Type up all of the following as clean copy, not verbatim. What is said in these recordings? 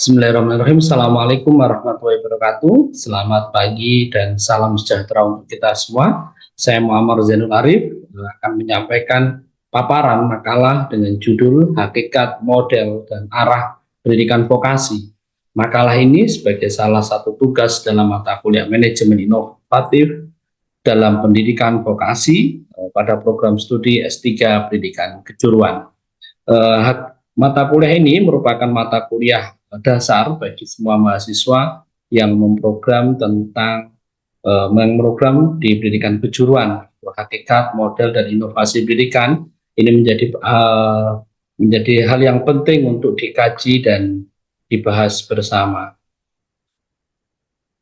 Bismillahirrahmanirrahim. Assalamualaikum warahmatullahi wabarakatuh. Selamat pagi dan salam sejahtera untuk kita semua. Saya Muhammad Zainul Arif akan menyampaikan paparan makalah dengan judul Hakikat, Model, dan Arah Pendidikan Vokasi. Makalah ini sebagai salah satu tugas dalam mata kuliah Manajemen Inovatif dalam Pendidikan Vokasi pada program studi S3 Pendidikan Kejuruan. Mata kuliah ini merupakan mata kuliah dasar bagi semua mahasiswa yang memprogram di pendidikan kejuruan. Hakikat, model, dan inovasi pendidikan ini menjadi hal yang penting untuk dikaji dan dibahas bersama.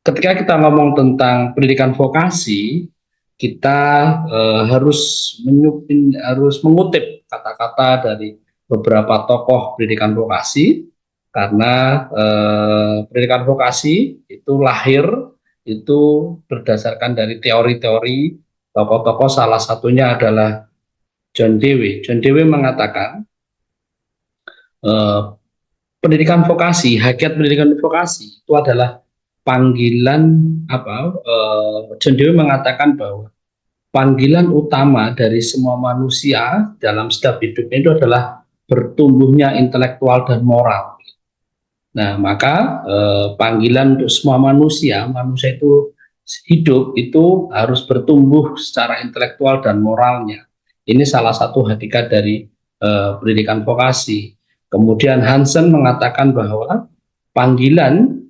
Ketika kita ngomong tentang pendidikan vokasi, kita harus mengutip kata-kata dari beberapa tokoh pendidikan vokasi, karena pendidikan vokasi itu lahir itu berdasarkan dari teori-teori tokoh-tokoh, salah satunya adalah John Dewey. John Dewey mengatakan pendidikan vokasi, hakikat pendidikan vokasi itu adalah panggilan John Dewey mengatakan bahwa panggilan utama dari semua manusia dalam setiap hidupnya itu adalah bertumbuhnya intelektual dan moral. Nah, maka panggilan untuk semua manusia itu hidup itu harus bertumbuh secara intelektual dan moralnya. Ini salah satu hakikat dari pendidikan vokasi. Kemudian Hansen mengatakan bahwa panggilan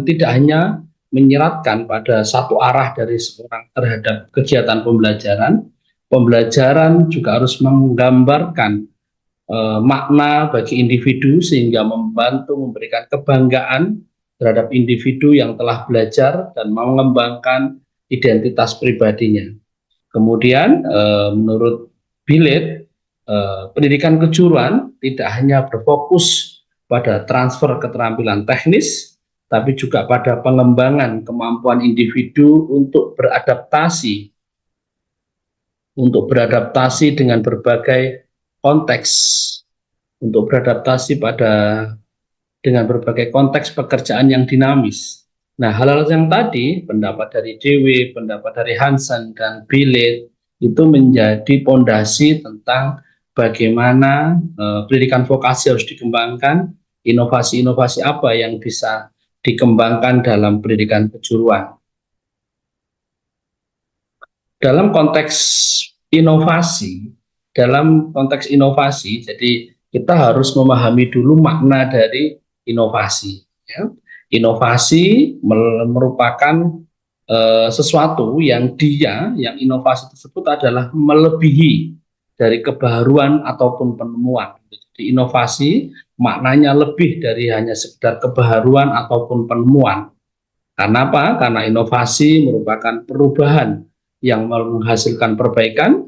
tidak hanya menyeratkan pada satu arah dari seorang terhadap kegiatan pembelajaran juga harus menggambarkan makna bagi individu sehingga membantu memberikan kebanggaan terhadap individu yang telah belajar dan mengembangkan identitas pribadinya. Kemudian menurut Bilet, pendidikan kejuruan tidak hanya berfokus pada transfer keterampilan teknis, tapi juga pada pengembangan kemampuan individu untuk beradaptasi dengan berbagai konteks, dengan berbagai konteks pekerjaan yang dinamis. Nah, hal-hal yang tadi, pendapat dari Dewey, pendapat dari Hansen dan Bilet, itu menjadi pondasi tentang bagaimana pendidikan vokasi harus dikembangkan, inovasi-inovasi apa yang bisa dikembangkan dalam pendidikan kejuruan. Dalam konteks inovasi, jadi kita harus memahami dulu makna dari inovasi. Ya. Inovasi merupakan sesuatu yang inovasi tersebut adalah melebihi dari kebaruan ataupun penemuan. Jadi inovasi maknanya lebih dari hanya sekedar kebaruan ataupun penemuan. Karena apa? Karena inovasi merupakan perubahan yang menghasilkan perbaikan,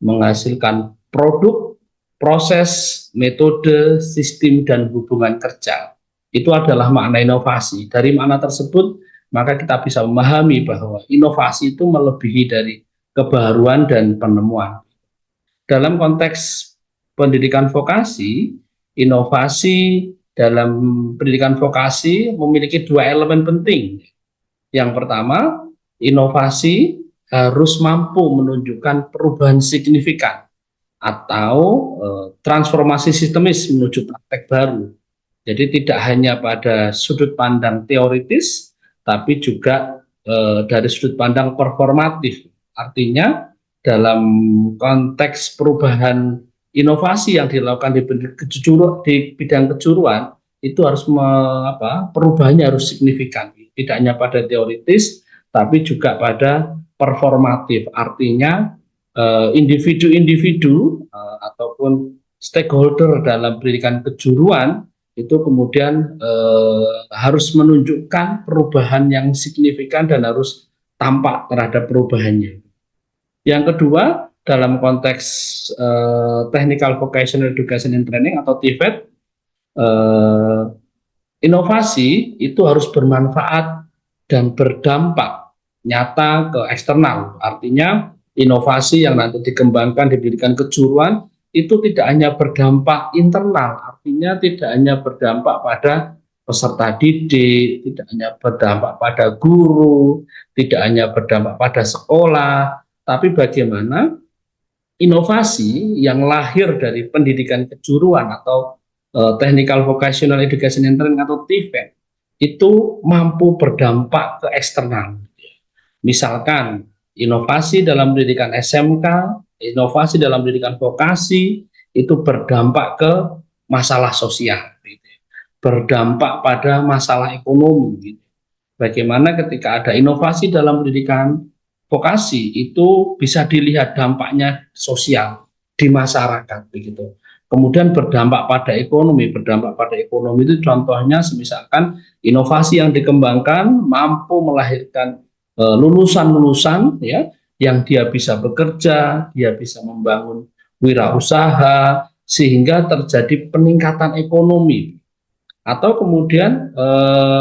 menghasilkan produk, proses, metode, sistem, dan hubungan kerja. Itu adalah makna inovasi. Dari makna tersebut, maka kita bisa memahami bahwa inovasi itu melebihi dari kebaruan dan penemuan. Dalam konteks pendidikan vokasi, inovasi dalam pendidikan vokasi memiliki dua elemen penting. Yang pertama, inovasi harus mampu menunjukkan perubahan signifikan atau transformasi sistemis menuju praktek baru. Jadi tidak hanya pada sudut pandang teoritis, tapi juga dari sudut pandang performatif. Artinya dalam konteks perubahan inovasi yang dilakukan di bidang kejuruan itu harus perubahannya harus signifikan. Tidak hanya pada teoritis, tapi juga pada performatif. Artinya individu-individu ataupun stakeholder dalam pendidikan kejuruan itu kemudian harus menunjukkan perubahan yang signifikan dan harus tampak terhadap perubahannya. Yang kedua, dalam konteks Technical Vocational Education and Training atau TVET, inovasi itu harus bermanfaat dan berdampak nyata ke eksternal. Artinya inovasi yang nanti dikembangkan di pendidikan kejuruan itu tidak hanya berdampak internal, artinya tidak hanya berdampak pada peserta didik, tidak hanya berdampak pada guru, tidak hanya berdampak pada sekolah, tapi bagaimana inovasi yang lahir dari pendidikan kejuruan atau Technical Vocational Education and Training atau TVET itu mampu berdampak ke eksternal. Misalkan inovasi dalam pendidikan SMK, inovasi dalam pendidikan vokasi itu berdampak ke masalah sosial, berdampak pada masalah ekonomi. Bagaimana ketika ada inovasi dalam pendidikan vokasi itu bisa dilihat dampaknya sosial di masyarakat begitu. Kemudian berdampak pada ekonomi, itu contohnya misalkan inovasi yang dikembangkan mampu melahirkan lulusan-lulusan ya yang dia bisa bekerja, dia bisa membangun wirausaha sehingga terjadi peningkatan ekonomi atau kemudian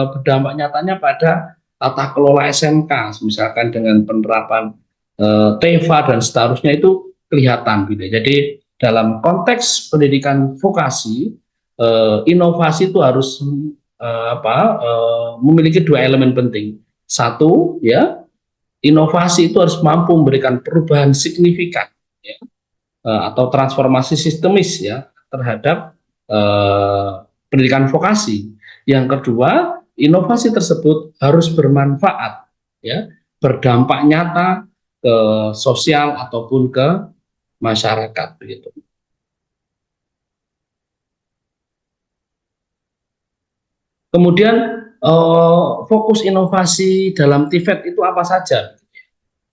berdampak nyatanya pada tata kelola SMK misalkan dengan penerapan TEVA dan seterusnya itu kelihatan gitu. Jadi dalam konteks pendidikan vokasi inovasi itu harus memiliki dua elemen penting. Satu ya, inovasi itu harus mampu memberikan perubahan signifikan ya, atau transformasi sistemis ya terhadap pendidikan vokasi. Yang kedua, inovasi tersebut harus bermanfaat ya, berdampak nyata ke sosial ataupun ke masyarakat begitu. Kemudian fokus inovasi dalam TVET itu apa saja?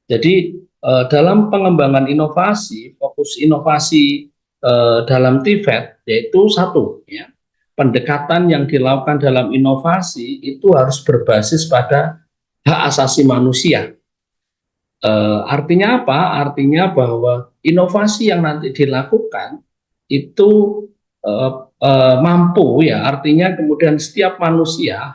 Jadi dalam pengembangan inovasi, fokus inovasi dalam TVET yaitu satu ya, pendekatan yang dilakukan dalam inovasi itu harus berbasis pada hak asasi manusia. Artinya apa? Artinya bahwa inovasi yang nanti dilakukan itu mampu ya, artinya kemudian setiap manusia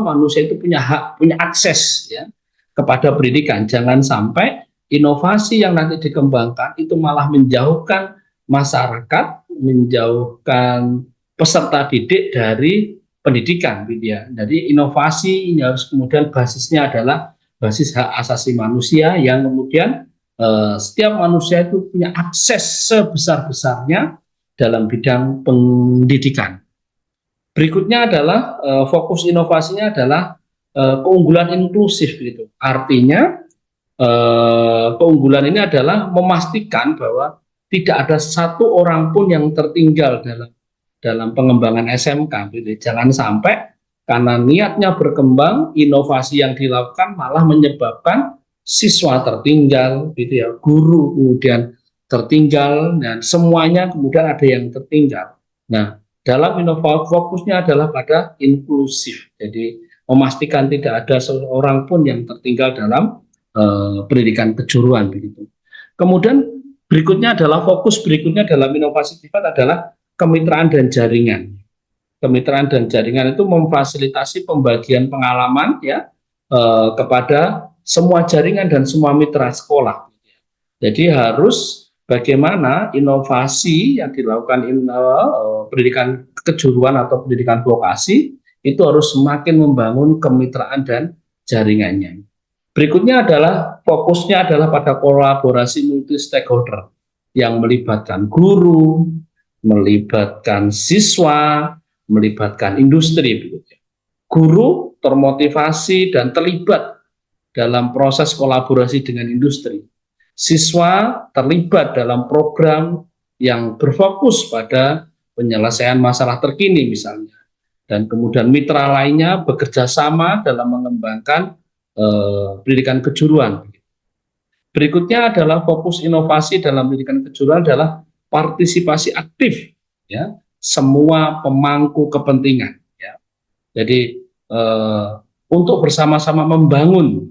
manusia itu punya hak, punya akses ya kepada pendidikan. Jangan sampai inovasi yang nanti dikembangkan itu malah menjauhkan masyarakat, menjauhkan peserta didik dari pendidikan gitu ya. Jadi inovasi ini harus kemudian basisnya adalah basis hak asasi manusia yang kemudian setiap manusia itu punya akses sebesar-besarnya dalam bidang pendidikan. Berikutnya adalah fokus inovasinya adalah keunggulan inklusif gitu. Artinya keunggulan ini adalah memastikan bahwa tidak ada satu orang pun yang tertinggal dalam pengembangan SMK gitu. Jangan sampai karena niatnya berkembang, inovasi yang dilakukan malah menyebabkan siswa tertinggal gitu ya, guru kemudian tertinggal dan semuanya kemudian ada yang tertinggal. Nah, dalam inovasi fokusnya adalah pada inklusif. Jadi memastikan tidak ada seorang pun yang tertinggal dalam pendidikan kejuruan begitu. Kemudian berikutnya adalah fokus berikutnya dalam inovasi sifat adalah kemitraan dan jaringan. Kemitraan dan jaringan itu memfasilitasi pembagian pengalaman ya kepada semua jaringan dan semua mitra sekolah. Jadi harus bagaimana inovasi yang dilakukan pendidikan kejuruan atau pendidikan vokasi itu harus semakin membangun kemitraan dan jaringannya. Berikutnya adalah fokusnya adalah pada kolaborasi multi stakeholder yang melibatkan guru, melibatkan siswa, melibatkan industri. Guru termotivasi dan terlibat dalam proses kolaborasi dengan industri. Siswa terlibat dalam program yang berfokus pada penyelesaian masalah terkini misalnya. Dan kemudian mitra lainnya bekerja sama dalam mengembangkan pendidikan kejuruan. Berikutnya adalah fokus inovasi dalam pendidikan kejuruan adalah partisipasi aktif ya semua pemangku kepentingan ya. Jadi untuk bersama-sama membangun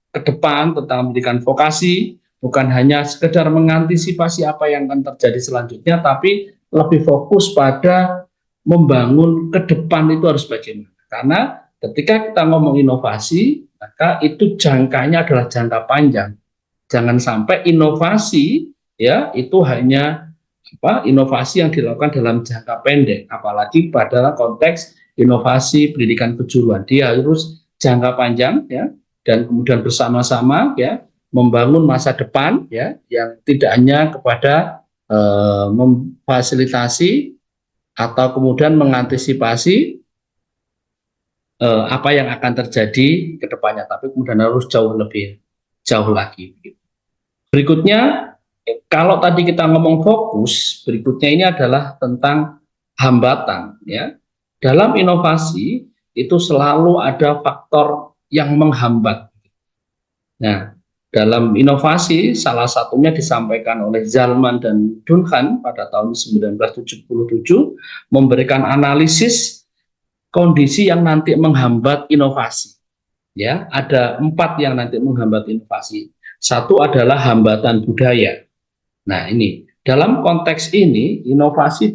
ke depan tentang pendidikan vokasi, bukan hanya sekedar mengantisipasi apa yang akan terjadi selanjutnya, tapi lebih fokus pada membangun ke depan itu harus bagaimana. Karena ketika kita ngomong inovasi, maka itu jangkanya adalah jangka panjang. Jangan sampai inovasi ya itu hanya inovasi yang dilakukan dalam jangka pendek, apalagi pada konteks inovasi pendidikan kejuruan. Dia harus jangka panjang ya, dan kemudian bersama-sama ya membangun masa depan ya yang tidak hanya kepada memfasilitasi atau kemudian mengantisipasi apa yang akan terjadi ke depannya, tapi kemudian harus jauh lagi. Berikutnya, kalau tadi kita ngomong fokus, berikutnya ini adalah tentang hambatan. Ya, dalam inovasi itu selalu ada faktor yang menghambat. Nah, dalam inovasi salah satunya disampaikan oleh Zalman dan Duncan pada tahun 1977 memberikan analisis kondisi yang nanti menghambat inovasi. Ya, ada 4 yang nanti menghambat inovasi. Satu adalah hambatan budaya. Nah, ini dalam konteks ini inovasi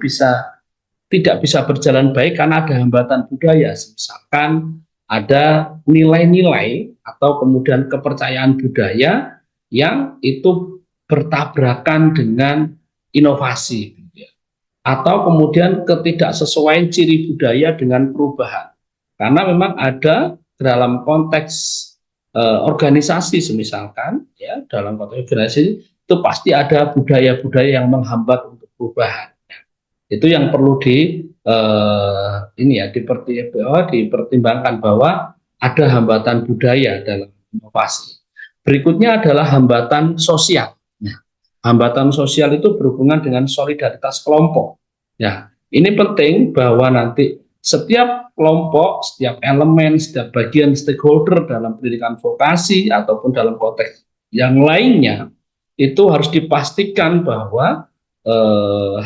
tidak bisa berjalan baik karena ada hambatan budaya. Misalkan ada nilai-nilai atau kemudian kepercayaan budaya yang itu bertabrakan dengan inovasi, atau kemudian ketidaksesuaian ciri budaya dengan perubahan. Karena memang ada dalam konteks organisasi, misalkan ya, dalam konteks organisasi itu pasti ada budaya-budaya yang menghambat untuk perubahan. Itu yang perlu dipertimbangkan bahwa ada hambatan budaya dalam inovasi. Berikutnya adalah hambatan sosial. Nah, hambatan sosial itu berhubungan dengan solidaritas kelompok. Ya, ini penting bahwa nanti setiap kelompok, setiap elemen, setiap bagian stakeholder dalam pendidikan vokasi ataupun dalam konteks yang lainnya itu harus dipastikan bahwa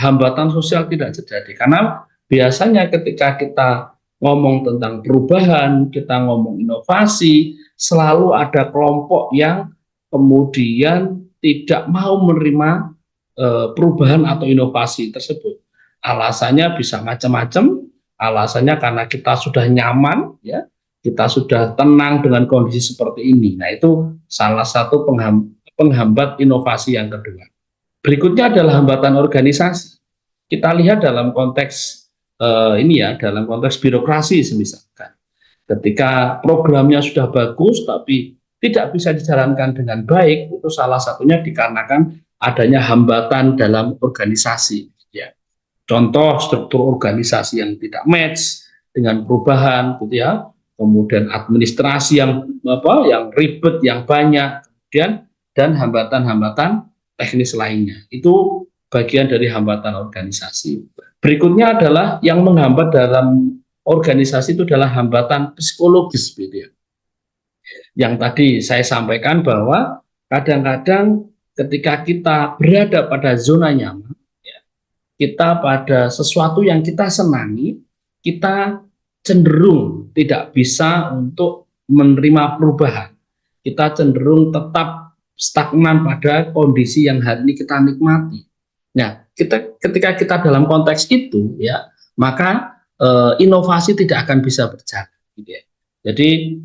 hambatan sosial tidak terjadi. Karena biasanya ketika kita ngomong tentang perubahan, kita ngomong inovasi, selalu ada kelompok yang kemudian tidak mau menerima perubahan atau inovasi tersebut. Alasannya bisa macam-macam. Alasannya karena kita sudah nyaman, ya, kita sudah tenang dengan kondisi seperti ini. Nah, itu salah satu penghambat inovasi yang kedua. Berikutnya adalah hambatan organisasi. Kita lihat dalam konteks dalam konteks birokrasi, misalkan, ketika programnya sudah bagus tapi tidak bisa dijalankan dengan baik, itu salah satunya dikarenakan adanya hambatan dalam organisasi. Ya. Contoh struktur organisasi yang tidak match dengan perubahan, gitu ya. Kemudian administrasi yang ribet, yang banyak, kemudian dan hambatan-hambatan teknis lainnya. Itu bagian dari hambatan organisasi. Berikutnya adalah yang menghambat dalam organisasi itu adalah hambatan psikologis, gitu ya. Yang tadi saya sampaikan bahwa kadang-kadang ketika kita berada pada zona nyaman, ya, kita pada sesuatu yang kita senangi, kita cenderung tidak bisa untuk menerima perubahan. Kita cenderung tetap stagnan pada kondisi yang hari ini kita nikmati. Nah, ketika kita dalam konteks itu, ya, maka inovasi tidak akan bisa berjalan. Gitu ya. Jadi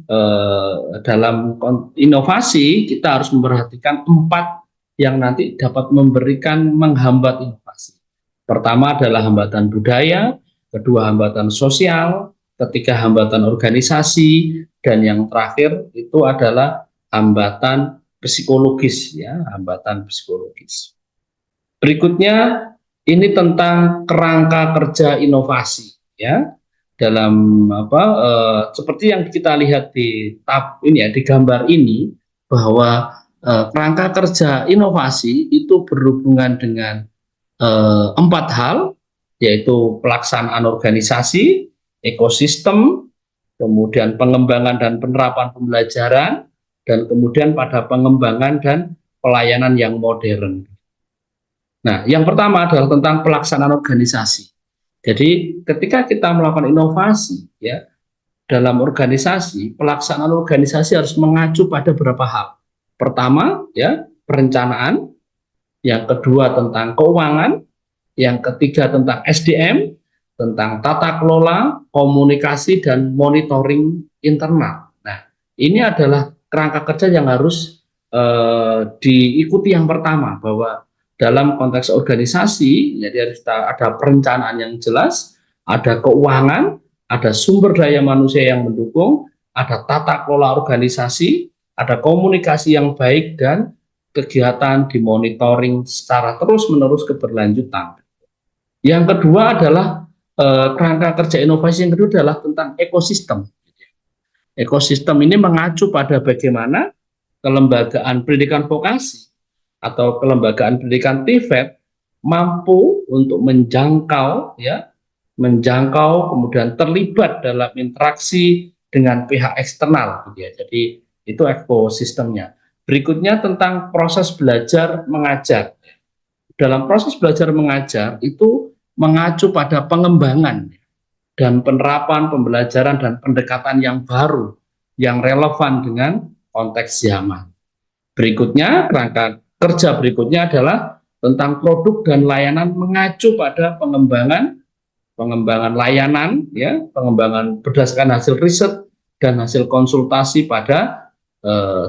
dalam inovasi kita harus memperhatikan 4 yang nanti dapat menghambat inovasi. Pertama adalah hambatan budaya, kedua hambatan sosial, ketiga hambatan organisasi, dan yang terakhir itu adalah hambatan psikologis, ya, hambatan psikologis. Berikutnya ini tentang kerangka kerja inovasi, ya, dalam seperti yang kita lihat di gambar ini, bahwa kerangka kerja inovasi itu berhubungan dengan 4 hal, yaitu pelaksanaan organisasi, ekosistem, kemudian pengembangan dan penerapan pembelajaran, dan kemudian pada pengembangan dan pelayanan yang modern. Nah, yang pertama adalah tentang pelaksanaan organisasi. Jadi, ketika kita melakukan inovasi, ya, dalam organisasi, pelaksanaan organisasi harus mengacu pada beberapa hal. Pertama, ya, perencanaan. Yang kedua tentang keuangan. Yang ketiga tentang SDM, tentang tata kelola, komunikasi, dan monitoring internal. Nah, ini adalah kerangka kerja yang harus diikuti yang pertama, bahwa dalam konteks organisasi, jadi harus ada perencanaan yang jelas, ada keuangan, ada sumber daya manusia yang mendukung, ada tata kelola organisasi, ada komunikasi yang baik, dan kegiatan dimonitoring secara terus-menerus keberlanjutan. Yang kedua adalah kerangka kerja inovasi yang kedua adalah tentang ekosistem. Ekosistem ini mengacu pada bagaimana kelembagaan pendidikan vokasi atau kelembagaan pendidikan TVET mampu untuk menjangkau kemudian terlibat dalam interaksi dengan pihak eksternal gitu ya. Jadi itu ekosistemnya. Berikutnya tentang proses belajar mengajar. Dalam proses belajar mengajar itu mengacu pada pengembangan dan penerapan pembelajaran dan pendekatan yang baru yang relevan dengan konteks zaman. Berikutnya, kerangka kerja berikutnya adalah tentang produk dan layanan mengacu pada pengembangan layanan, ya, pengembangan berdasarkan hasil riset dan hasil konsultasi pada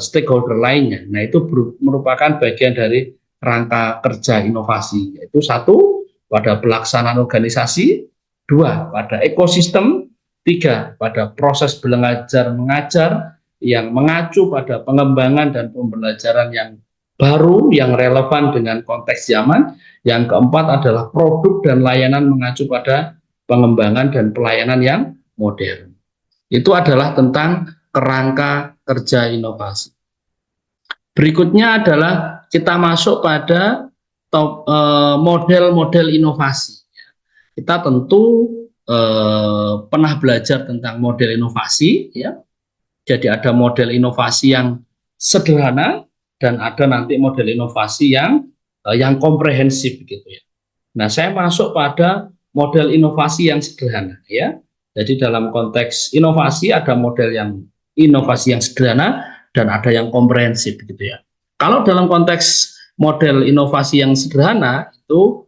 stakeholder lainnya. Nah, itu merupakan bagian dari kerangka kerja inovasi, yaitu satu, pada pelaksanaan organisasi, dua, pada ekosistem, tiga, pada proses belajar mengajar yang mengacu pada pengembangan dan pembelajaran yang baru yang relevan dengan konteks zaman. Yang keempat adalah produk dan layanan mengacu pada pengembangan dan pelayanan yang modern. Itu adalah tentang kerangka kerja inovasi. Berikutnya adalah kita masuk pada model-model inovasi. Kita tentu pernah belajar tentang model inovasi, ya. Jadi ada model inovasi yang sederhana dan ada nanti model inovasi yang komprehensif gitu ya. Nah, saya masuk pada model inovasi yang sederhana ya. Jadi dalam konteks inovasi ada model yang inovasi yang sederhana dan ada yang komprehensif gitu ya. Kalau dalam konteks model inovasi yang sederhana itu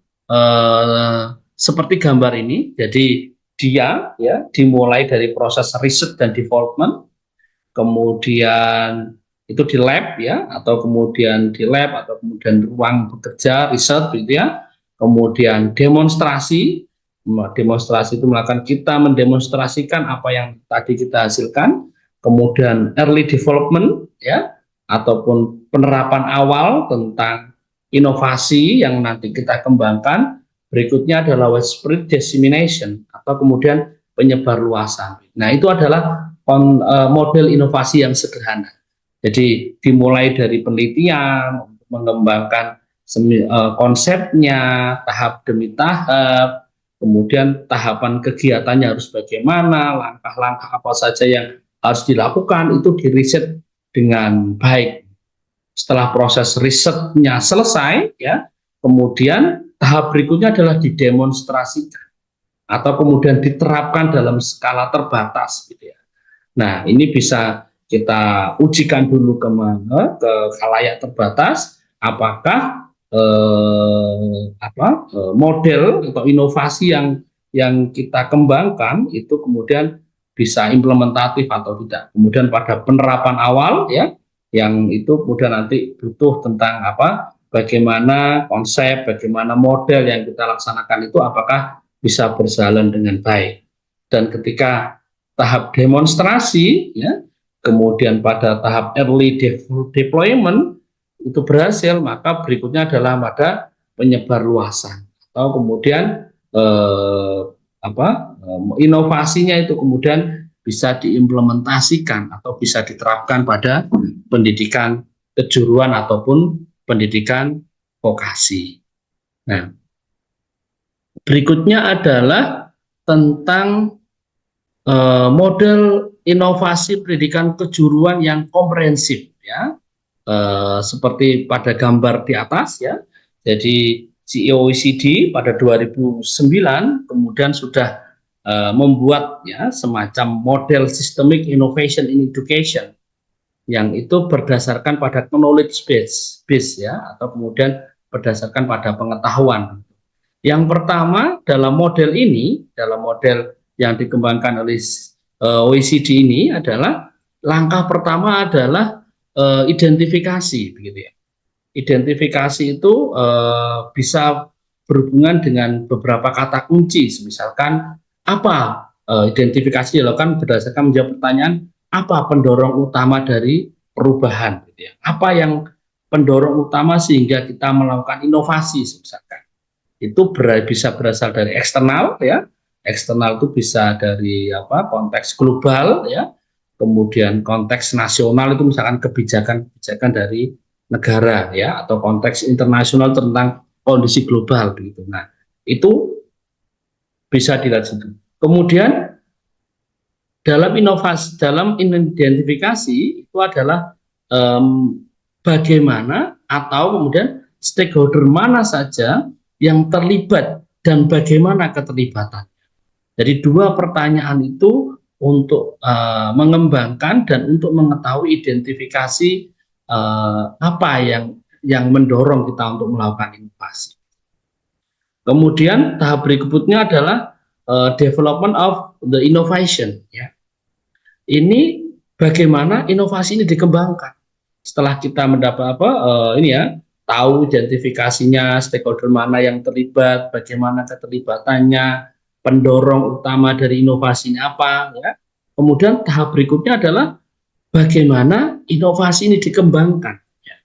seperti gambar ini. Jadi dia ya dimulai dari proses riset dan development, kemudian itu di lab ya, atau kemudian di lab atau kemudian ruang bekerja riset gitu ya. Kemudian demonstrasi itu melakukan kita mendemonstrasikan apa yang tadi kita hasilkan. Kemudian early development ya, ataupun penerapan awal tentang inovasi yang nanti kita kembangkan. Berikutnya adalah widespread dissemination atau kemudian penyebar luasan. Nah, itu adalah model inovasi yang sederhana. Jadi dimulai dari penelitian untuk mengembangkan konsepnya tahap demi tahap, kemudian tahapan kegiatannya harus bagaimana, langkah-langkah apa saja yang harus dilakukan, itu diriset dengan baik. Setelah proses risetnya selesai, ya, kemudian tahap berikutnya adalah didemonstrasikan atau kemudian diterapkan dalam skala terbatas, gitu ya. Nah, ini bisa kita ujikan dulu ke khalayak terbatas, apakah model atau inovasi yang kita kembangkan itu kemudian bisa implementatif atau tidak. Kemudian pada penerapan awal ya, yang itu kemudian nanti butuh tentang bagaimana konsep, bagaimana model yang kita laksanakan itu apakah bisa berjalan dengan baik. Dan ketika tahap demonstrasi ya, kemudian pada tahap early deployment itu berhasil, maka berikutnya adalah pada penyebar luasan atau kemudian inovasinya itu kemudian bisa diimplementasikan atau bisa diterapkan pada pendidikan kejuruan ataupun pendidikan vokasi. Nah, berikutnya adalah tentang model inovasi pendidikan kejuruan yang komprehensif ya, seperti pada gambar di atas ya. Jadi OECD pada 2009 kemudian sudah membuat ya semacam model systemic innovation in education yang itu berdasarkan pada knowledge base ya, atau kemudian berdasarkan pada pengetahuan. Yang pertama dalam model ini, dalam model yang dikembangkan oleh OECD ini adalah langkah pertama adalah identifikasi begitu ya. identifikasi itu bisa berhubungan dengan beberapa kata kunci, misalkan apa identifikasi dilakukan berdasarkan menjawab pertanyaan apa pendorong utama dari perubahan, gitu ya. Apa yang pendorong utama sehingga kita melakukan inovasi, misalkan itu bisa berasal dari eksternal, ya. Eksternal itu bisa dari konteks global, ya. Kemudian konteks nasional itu misalkan kebijakan-kebijakan dari negara, ya, atau konteks internasional tentang kondisi global begitu. Nah, itu bisa dilihat situ. Kemudian dalam inovasi, dalam identifikasi itu adalah bagaimana atau kemudian stakeholder mana saja yang terlibat dan bagaimana keterlibatan. Jadi dua pertanyaan itu untuk mengembangkan dan untuk mengetahui identifikasi apa yang mendorong kita untuk melakukan inovasi. Kemudian tahap berikutnya adalah development of the innovation. Ya. Ini bagaimana inovasi ini dikembangkan. Setelah kita mendapat tahu identifikasinya, stakeholder mana yang terlibat, bagaimana keterlibatannya, pendorong utama dari inovasi ini apa, ya. Kemudian tahap berikutnya adalah bagaimana inovasi ini dikembangkan. Ya.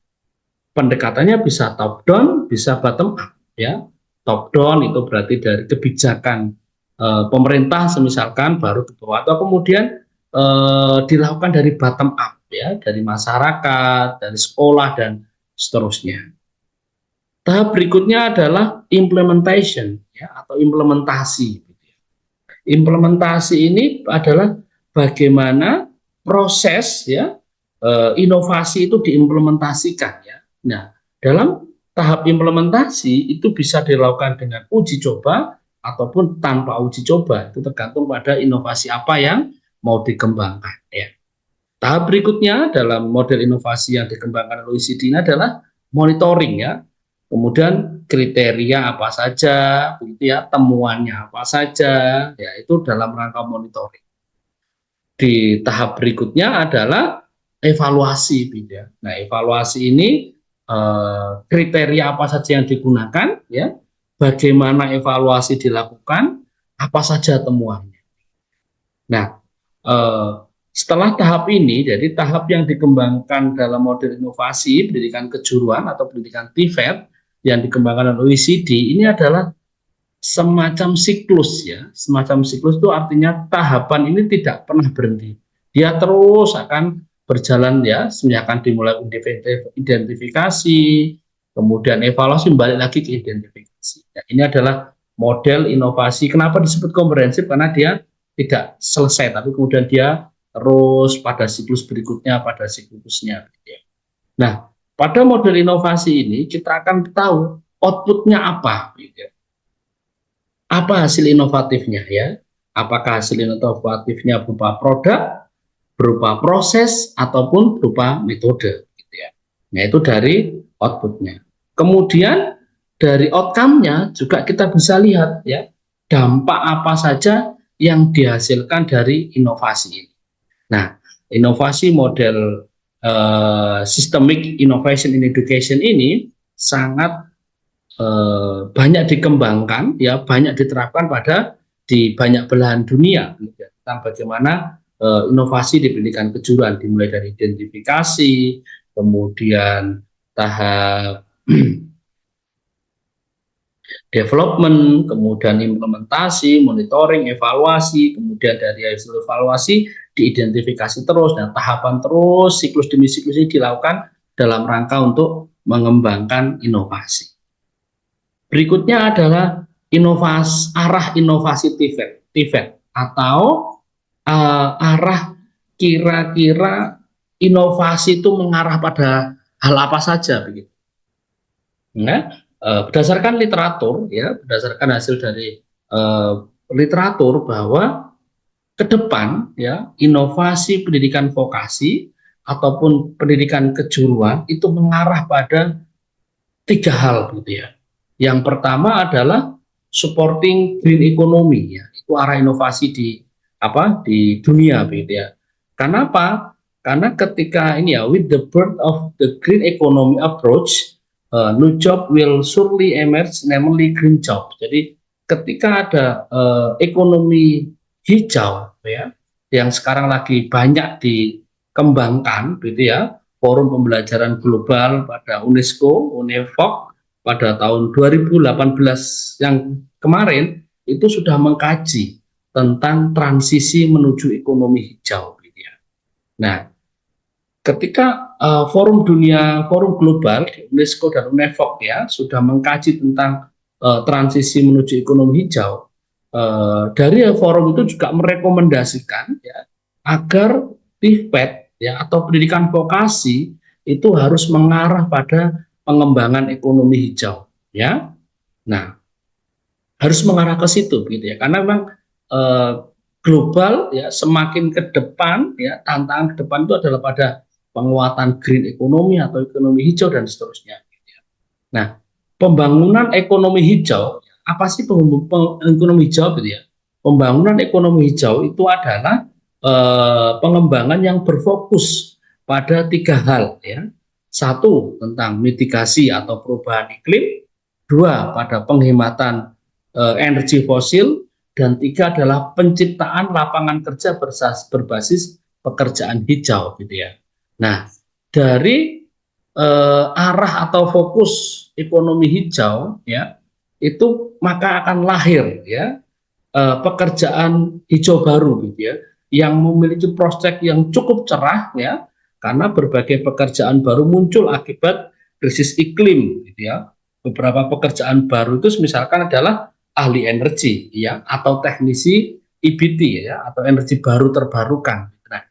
Pendekatannya bisa top down, bisa bottom up, ya. Top down itu berarti dari kebijakan pemerintah, semisalkan baru ke bawah, atau kemudian dilakukan dari bottom up, ya, dari masyarakat, dari sekolah dan seterusnya. Tahap berikutnya adalah implementation, ya, atau implementasi. Implementasi ini adalah bagaimana proses, ya, inovasi itu diimplementasikan, ya. Nah, dalam tahap implementasi itu bisa dilakukan dengan uji coba ataupun tanpa uji coba, itu tergantung pada inovasi apa yang mau dikembangkan, ya. Tahap berikutnya dalam model inovasi yang dikembangkan oleh OECD ini adalah monitoring, ya. Kemudian kriteria apa saja, begitu ya, temuannya apa saja, ya, itu dalam rangka monitoring. Di tahap berikutnya adalah evaluasi, ya. Nah, evaluasi ini kriteria apa saja yang digunakan, ya, bagaimana evaluasi dilakukan, apa saja temuannya. Nah, setelah tahap ini, jadi tahap yang dikembangkan dalam model inovasi pendidikan kejuruan atau pendidikan TVET yang dikembangkan oleh OECD ini adalah semacam siklus, ya. Semacam siklus itu artinya tahapan ini tidak pernah berhenti. Dia terus akan berjalan, ya, akan dimulai identifikasi, kemudian evaluasi, balik lagi ke identifikasi. Nah, ini adalah model inovasi. Kenapa disebut komprehensif? Karena dia tidak selesai, tapi kemudian dia terus pada siklus berikutnya, pada siklusnya. Nah, pada model inovasi ini kita akan tahu outputnya apa. Apa hasil inovatifnya, ya? Apakah hasil inovatifnya berupa produk, berupa proses, ataupun berupa metode, gitu ya. Nah, itu dari outputnya. Kemudian dari outcome-nya juga kita bisa lihat, ya, dampak apa saja yang dihasilkan dari inovasi ini. Nah, inovasi model systemic innovation in education ini sangat banyak dikembangkan, ya, banyak diterapkan di banyak belahan dunia, tentang bagaimana inovasi di pendidikan kejuruan, dimulai dari identifikasi, kemudian tahap development, kemudian implementasi, monitoring, evaluasi, kemudian dari hasil evaluasi diidentifikasi terus, dan tahapan terus, siklus demi siklus ini dilakukan dalam rangka untuk mengembangkan inovasi. Berikutnya adalah arah inovasi TVET atau arah kira-kira inovasi itu mengarah pada hal apa saja, begitu. Nah, berdasarkan literatur, ya, berdasarkan hasil dari literatur bahwa ke depan, ya, inovasi pendidikan vokasi ataupun pendidikan kejuruan itu mengarah pada 3 hal, gitu ya. Yang pertama adalah supporting green economy, ya, itu arah inovasi di dunia, begitu ya. Kenapa? Karena ketika ini, ya, with the birth of the green economy approach, new job will surely emerge, namely green job. Jadi ketika ada ekonomi hijau ya yang sekarang lagi banyak dikembangkan gitu ya, Forum Pembelajaran Global pada UNESCO, UNEFOC pada tahun 2018 yang kemarin itu sudah mengkaji tentang transisi menuju ekonomi hijau gitu ya. Nah, ketika forum global UNESCO dan UNEFOC ya sudah mengkaji tentang transisi menuju ekonomi hijau, dari forum itu juga merekomendasikan ya agar TVET ya atau pendidikan vokasi itu harus mengarah pada pengembangan ekonomi hijau ya. Nah, harus mengarah ke situ gitu ya, karena memang eh, global ya semakin ke depan ya tantangan ke depan itu adalah pada penguatan green ekonomi atau ekonomi hijau dan seterusnya gitu ya. Nah, pembangunan ekonomi hijau, apa sih ekonomi hijau gitu ya? Pembangunan ekonomi hijau itu adalah pengembangan yang berfokus pada tiga hal ya. Satu, tentang mitigasi atau perubahan iklim. Dua, pada penghematan energi fosil. Dan tiga adalah penciptaan lapangan kerja berbasis pekerjaan hijau gitu ya. Nah, dari arah atau fokus ekonomi hijau ya itu maka akan lahir ya pekerjaan hijau baru gitu ya yang memiliki prospek yang cukup cerah ya karena berbagai pekerjaan baru muncul akibat krisis iklim gitu ya. Beberapa pekerjaan baru itu misalkan adalah ahli energi ya atau teknisi IBT ya atau energi baru terbarukan. Nah,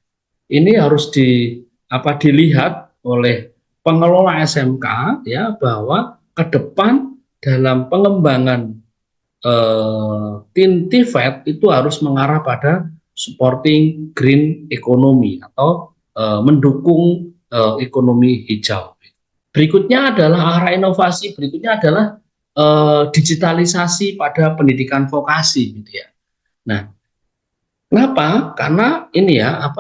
ini harus dilihat oleh pengelola SMK ya bahwa ke depan dalam pengembangan TVET itu harus mengarah pada supporting green economy atau mendukung ekonomi hijau. Berikutnya adalah arah inovasi, berikutnya adalah digitalisasi pada pendidikan vokasi gitu ya. Nah, kenapa? Karena ini ya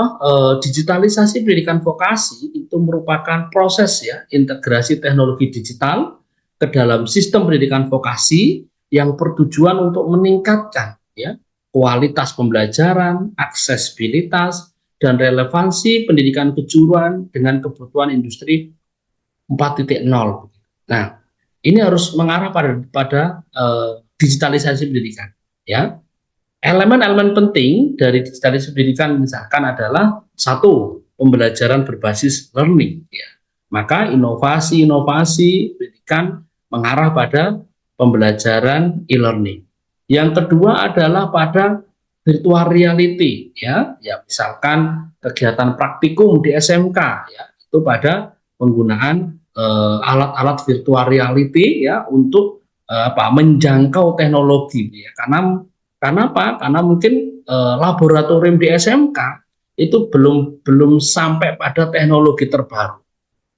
digitalisasi pendidikan vokasi itu merupakan proses ya integrasi teknologi digital ke dalam sistem pendidikan vokasi yang bertujuan untuk meningkatkan ya kualitas pembelajaran, aksesibilitas dan relevansi pendidikan kejuruan dengan kebutuhan industri 4.0. Nah, ini harus mengarah pada digitalisasi pendidikan ya. Elemen-elemen penting dari digitalisasi pendidikan misalkan adalah satu, pembelajaran berbasis learning ya. Maka inovasi-inovasi pendidikan mengarah pada pembelajaran e-learning. Yang kedua adalah pada virtual reality ya. Ya misalkan kegiatan praktikum di SMK ya, itu pada penggunaan alat-alat virtual reality ya untuk menjangkau teknologi ya. Karena apa? Karena mungkin laboratorium di SMK itu belum sampai pada teknologi terbaru.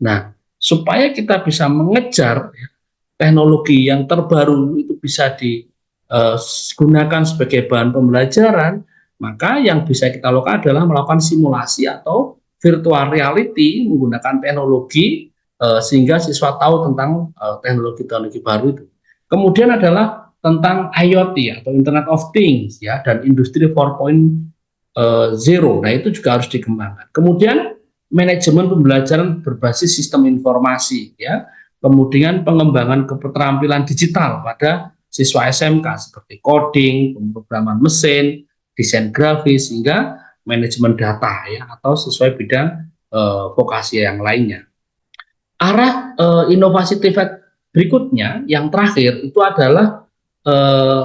Nah, supaya kita bisa mengejar ya, teknologi yang terbaru itu bisa digunakan sebagai bahan pembelajaran, maka yang bisa kita lakukan adalah melakukan simulasi atau virtual reality menggunakan teknologi sehingga siswa tahu tentang teknologi-teknologi baru itu. Kemudian adalah tentang IoT atau Internet of Things ya dan Industri 4.0. Nah, itu juga harus dikembangkan. Kemudian manajemen pembelajaran berbasis sistem informasi ya. Kemudian pengembangan keterampilan digital pada siswa SMK seperti coding, pemrograman mesin, desain grafis hingga manajemen data ya atau sesuai bidang vokasi yang lainnya. Arah inovasi TVET berikutnya yang terakhir itu adalah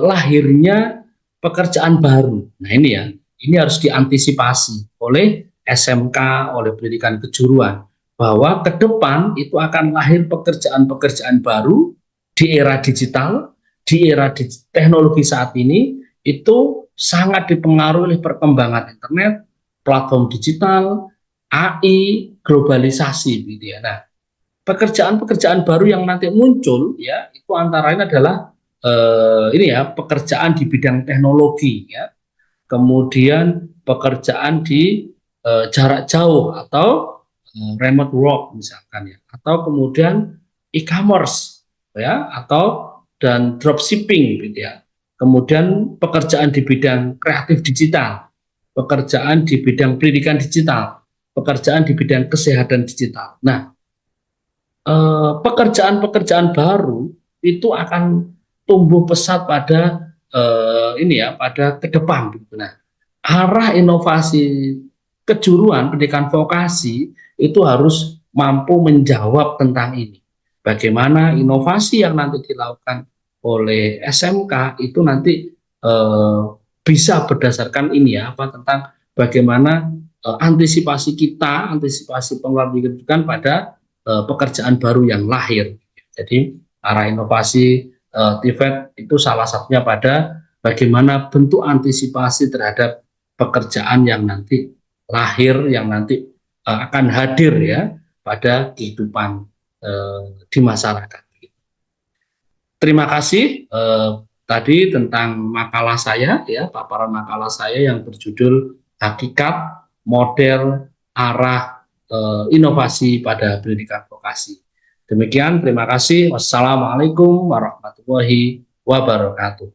lahirnya pekerjaan baru. Nah ini ya, ini harus diantisipasi oleh SMK, oleh pendidikan kejuruan, bahwa ke depan itu akan lahir pekerjaan-pekerjaan baru di era digital, di era teknologi saat ini, itu sangat dipengaruhi oleh perkembangan internet, platform digital, AI, globalisasi gitu ya. Nah, pekerjaan-pekerjaan baru yang nanti muncul ya, itu antara lain adalah ini ya pekerjaan di bidang teknologi ya, kemudian pekerjaan di jarak jauh atau remote work misalkan ya, atau kemudian e-commerce ya, atau dan dropshipping gitu ya. Kemudian pekerjaan di bidang kreatif digital, pekerjaan di bidang pendidikan digital, pekerjaan di bidang kesehatan digital. Nah, pekerjaan-pekerjaan baru itu akan tumbuh pesat pada ini ya, pada ke depan. Nah, arah inovasi kejuruan pendidikan vokasi itu harus mampu menjawab tentang ini. Bagaimana inovasi yang nanti dilakukan oleh SMK itu nanti bisa berdasarkan ini ya, apa tentang bagaimana antisipasi kita, antisipasi pengelolaan pendidikan pada pekerjaan baru yang lahir. Jadi arah inovasi TVET itu salah satunya pada bagaimana bentuk antisipasi terhadap pekerjaan yang nanti lahir, yang nanti akan hadir ya pada kehidupan di masyarakat. Terima kasih tadi tentang makalah saya ya, paparan makalah saya yang berjudul Hakikat Model Arah Inovasi pada Pendidikan Vokasi. Demikian, terima kasih. Wassalamualaikum warahmatullahi wabarakatuh.